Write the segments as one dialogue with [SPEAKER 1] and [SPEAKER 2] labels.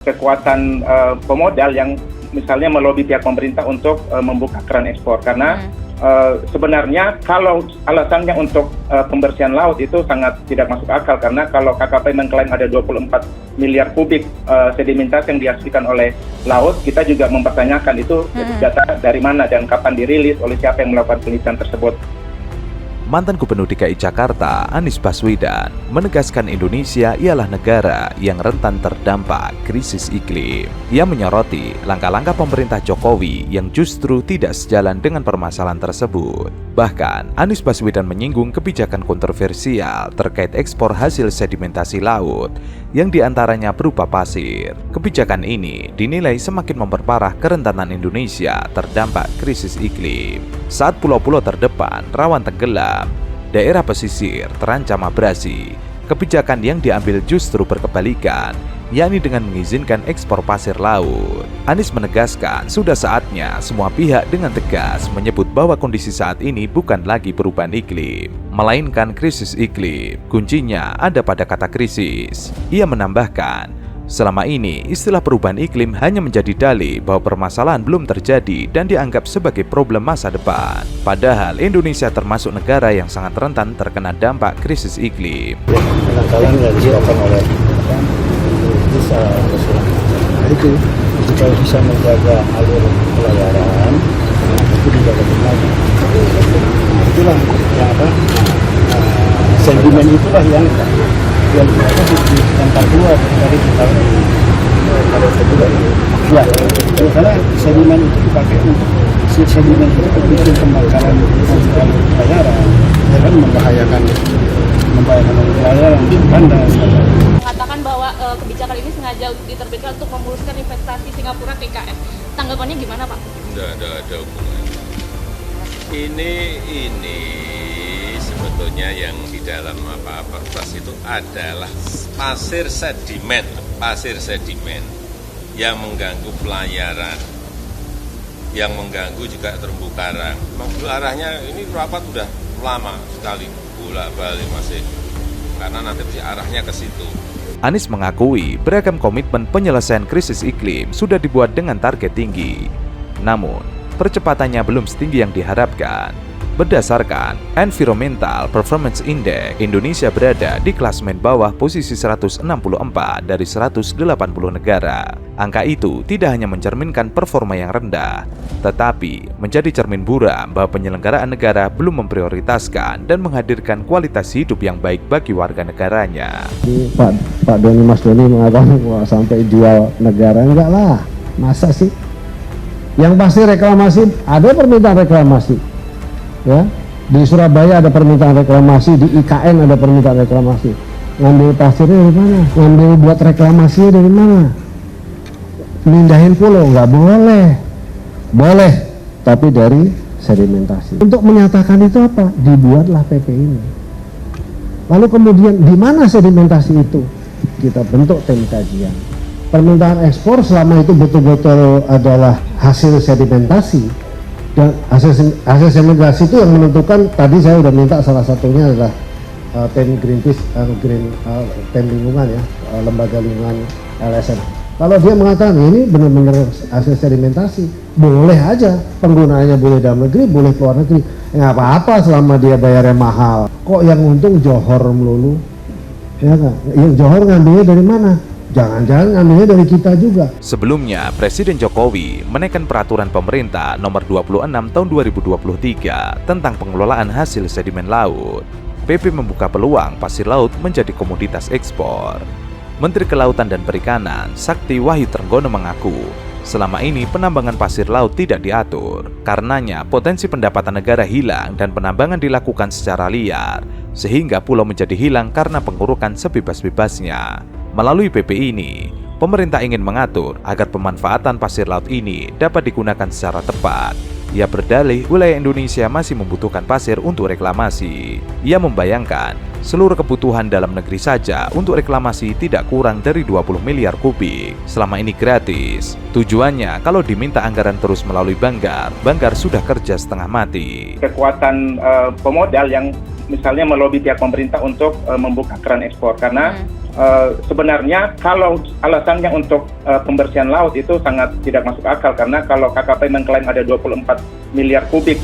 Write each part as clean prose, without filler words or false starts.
[SPEAKER 1] kekuatan pemodal yang misalnya melobi pihak pemerintah untuk membuka keran ekspor karena sebenarnya kalau alasannya untuk pembersihan laut itu sangat tidak masuk akal karena kalau KKP mengklaim ada 24 miliar kubik sedimentasi yang dihasilkan oleh laut, kita juga mempertanyakan itu data dari mana dan kapan dirilis, oleh siapa yang melakukan penelitian tersebut.
[SPEAKER 2] Mantan Gubernur DKI Jakarta, Anies Baswedan, menegaskan Indonesia ialah negara yang rentan terdampak krisis iklim. Ia menyoroti langkah-langkah pemerintah Jokowi yang justru tidak sejalan dengan permasalahan tersebut. Bahkan, Anies Baswedan menyinggung kebijakan kontroversial terkait ekspor hasil sedimentasi laut yang diantaranya berupa pasir. Kebijakan ini dinilai semakin memperparah kerentanan Indonesia terdampak krisis iklim. Saat pulau-pulau terdepan rawan tenggelam, daerah pesisir terancam abrasi. Kebijakan yang diambil justru berkebalikan, yakni dengan mengizinkan ekspor pasir laut. Anies menegaskan sudah saatnya semua pihak dengan tegas menyebut bahwa kondisi saat ini bukan lagi perubahan iklim, melainkan krisis iklim. Kuncinya ada pada kata krisis. Ia menambahkan, selama ini istilah perubahan iklim hanya menjadi dalih bahwa permasalahan belum terjadi dan dianggap sebagai problem masa depan. Padahal Indonesia termasuk negara yang sangat rentan terkena dampak krisis iklim.
[SPEAKER 3] Penangkalan yang dilakukan oleh bisa itu jika bisa menjaga alur pelayaran itu dijaga benar. Itulah yang sentimen itulah yang keluar dari kita kalau kedua ya karena sedimen itu dipakai untuk sedimen itu bikin pembakaran pelayaran ya kan membahayakan pelayaran kandas.
[SPEAKER 4] Mengatakan bahwa kebijakan ini sengaja diterbitkan untuk memuluskan investasi Singapura ke IKN. Tanggapannya gimana, Pak?
[SPEAKER 5] Tidak ada hubungannya. Ini sebetulnya yang di dalam Perpres itu adalah pasir sedimen yang mengganggu pelayaran, yang mengganggu juga terumbu karang. Maksud arahnya ini rapat sudah lama sekali, bolak-balik masih, karena nanti arahnya ke situ.
[SPEAKER 2] Anies mengakui beragam komitmen penyelesaian krisis iklim sudah dibuat dengan target tinggi. Namun, percepatannya belum setinggi yang diharapkan. Berdasarkan Environmental Performance Index, Indonesia berada di klasemen bawah posisi 164 dari 180 negara. Angka itu tidak hanya mencerminkan performa yang rendah, tetapi menjadi cermin buram bahwa penyelenggaraan negara belum memprioritaskan dan menghadirkan kualitas hidup yang baik bagi warga negaranya.
[SPEAKER 3] Pak Doni Mas Doni mengatakan wah sampai jual negara, enggak lah, masa sih? Yang pasti reklamasi, ada permintaan reklamasi. Ya, di Surabaya ada permintaan reklamasi, di IKN ada permintaan reklamasi. Ngambil pasirnya dari mana? Ngambil buat reklamasi dari mana? Mindahin pulau nggak boleh, boleh, tapi dari sedimentasi. Untuk menyatakan itu apa? Dibuatlah PP ini. Lalu kemudian di mana sedimentasi itu? Kita bentuk tim kajian. Permintaan ekspor selama itu betul-betul adalah hasil sedimentasi. Dan hasil sedimentasi itu yang menentukan, tadi saya sudah minta salah satunya adalah tim Greenpeace, tim lingkungan ya, lembaga lingkungan LSM. Kalau dia mengatakan ini benar-benar hasil sedimentasi, boleh aja penggunaannya, boleh dalam negeri, boleh keluar negeri, nggak apa-apa selama dia bayarnya mahal. Kok yang untung Johor melulu, ya kan? Yang Johor ngambilnya dari mana? Jangan-jangan ngambilnya dari kita juga.
[SPEAKER 2] Sebelumnya, Presiden Jokowi menaikkan peraturan pemerintah nomor 26 tahun 2023 tentang pengelolaan hasil sedimen laut. PP membuka peluang pasir laut menjadi komoditas ekspor. Menteri Kelautan dan Perikanan, Sakti Wahyu Trenggono mengaku, selama ini penambangan pasir laut tidak diatur. Karenanya, potensi pendapatan negara hilang dan penambangan dilakukan secara liar, sehingga pulau menjadi hilang karena pengurukan sebebas-bebasnya. Melalui PP ini, pemerintah ingin mengatur agar pemanfaatan pasir laut ini dapat digunakan secara tepat. Ia berdalih wilayah Indonesia masih membutuhkan pasir untuk reklamasi. Ia membayangkan seluruh kebutuhan dalam negeri saja untuk reklamasi tidak kurang dari 20 miliar kubik. Selama ini gratis. Tujuannya kalau diminta anggaran terus melalui Banggar sudah kerja setengah mati.
[SPEAKER 1] Kekuatan pemodal yang misalnya melobi pihak pemerintah untuk membuka keran ekspor karena sebenarnya kalau alasannya untuk pembersihan laut itu sangat tidak masuk akal, karena kalau KKP mengklaim ada 24 miliar kubik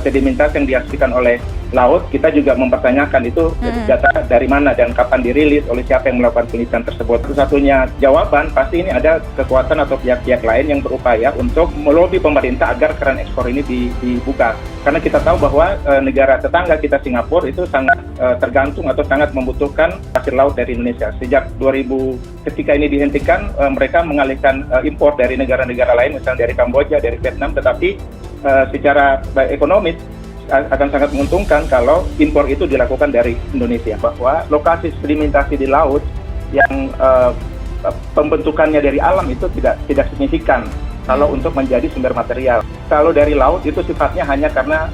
[SPEAKER 1] sedimentasi yang dihasilkan oleh laut, kita juga mempertanyakan itu data dari mana dan kapan dirilis, oleh siapa yang melakukan penelitian tersebut. Satu-satunya jawaban pasti ini ada kekuatan atau pihak-pihak lain yang berupaya untuk melobi pemerintah agar keran ekspor ini dibuka. Karena kita tahu bahwa negara tetangga kita Singapura itu sangat tergantung atau sangat membutuhkan hasil laut dari Indonesia. Sejak 2000 ketika ini dihentikan, mereka mengalihkan impor dari negara-negara lain, misalnya dari Kamboja, dari Vietnam, tetapi secara ekonomis akan sangat menguntungkan kalau impor itu dilakukan dari Indonesia, bahwa lokasi sedimentasi di laut yang pembentukannya dari alam itu tidak signifikan kalau untuk menjadi sumber material. Kalau dari laut itu sifatnya hanya karena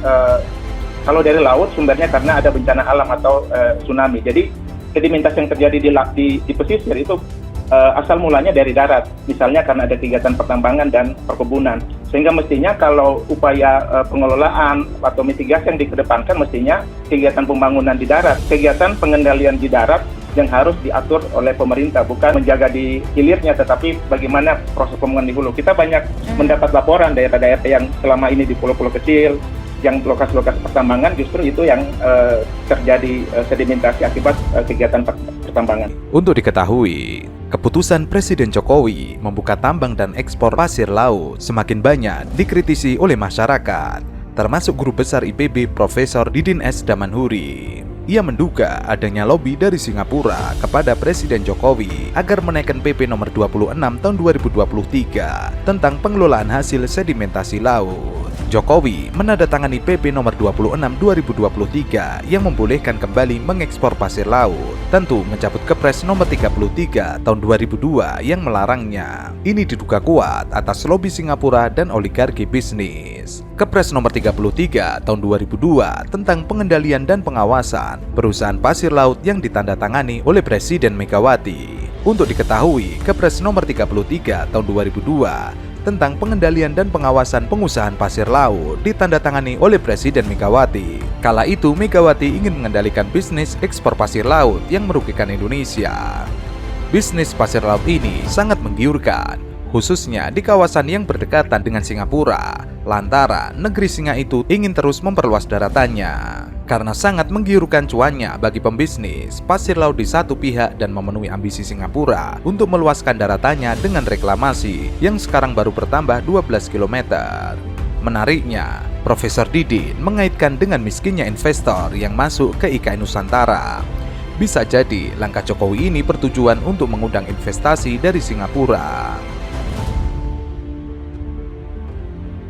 [SPEAKER 1] kalau dari laut sumbernya karena ada bencana alam atau tsunami. Jadi sedimentasi yang terjadi di pesisir itu asal mulanya dari darat, misalnya karena ada kegiatan pertambangan dan perkebunan. Sehingga mestinya kalau upaya pengelolaan atau mitigasi yang dikedepankan mestinya kegiatan pembangunan di darat, kegiatan pengendalian di darat yang harus diatur oleh pemerintah, bukan menjaga di hilirnya, tetapi bagaimana proses pembangunan di hulu. Kita banyak mendapat laporan daerah-daerah yang selama ini di pulau-pulau kecil, yang lokasi-lokasi pertambangan justru itu yang terjadi sedimentasi akibat kegiatan pertambangan.
[SPEAKER 2] Untuk diketahui, keputusan Presiden Jokowi membuka tambang dan ekspor pasir laut semakin banyak dikritisi oleh masyarakat, termasuk Guru Besar IPB Profesor Didin S. Damanhuri. Ia menduga adanya lobi dari Singapura kepada Presiden Jokowi agar menaikkan PP nomor 26 tahun 2023 tentang pengelolaan hasil sedimentasi laut. Jokowi menandatangani PP nomor 26 2023 yang membolehkan kembali mengekspor pasir laut, tentu mencabut Kepres nomor 33 tahun 2002 yang melarangnya. Ini diduga kuat atas lobi Singapura dan oligarki bisnis. Kepres nomor 33 tahun 2002 tentang pengendalian dan pengawasan perusahaan pasir laut yang ditandatangani oleh Presiden Megawati. Untuk diketahui, Kepres nomor 33 tahun 2002 tentang pengendalian dan pengawasan pengusahaan pasir laut ditandatangani oleh Presiden Megawati. Kala itu Megawati ingin mengendalikan bisnis ekspor pasir laut yang merugikan Indonesia. Bisnis pasir laut ini sangat menggiurkan, khususnya di kawasan yang berdekatan dengan Singapura, lantaran negeri Singa itu ingin terus memperluas daratannya. Karena sangat menggiurkan cuannya bagi pembisnis pasir laut di satu pihak dan memenuhi ambisi Singapura untuk meluaskan daratannya dengan reklamasi yang sekarang baru bertambah 12 km. Menariknya, Profesor Didin mengaitkan dengan miskinnya investor yang masuk ke IKN Nusantara. Bisa jadi langkah Jokowi ini bertujuan untuk mengundang investasi dari Singapura.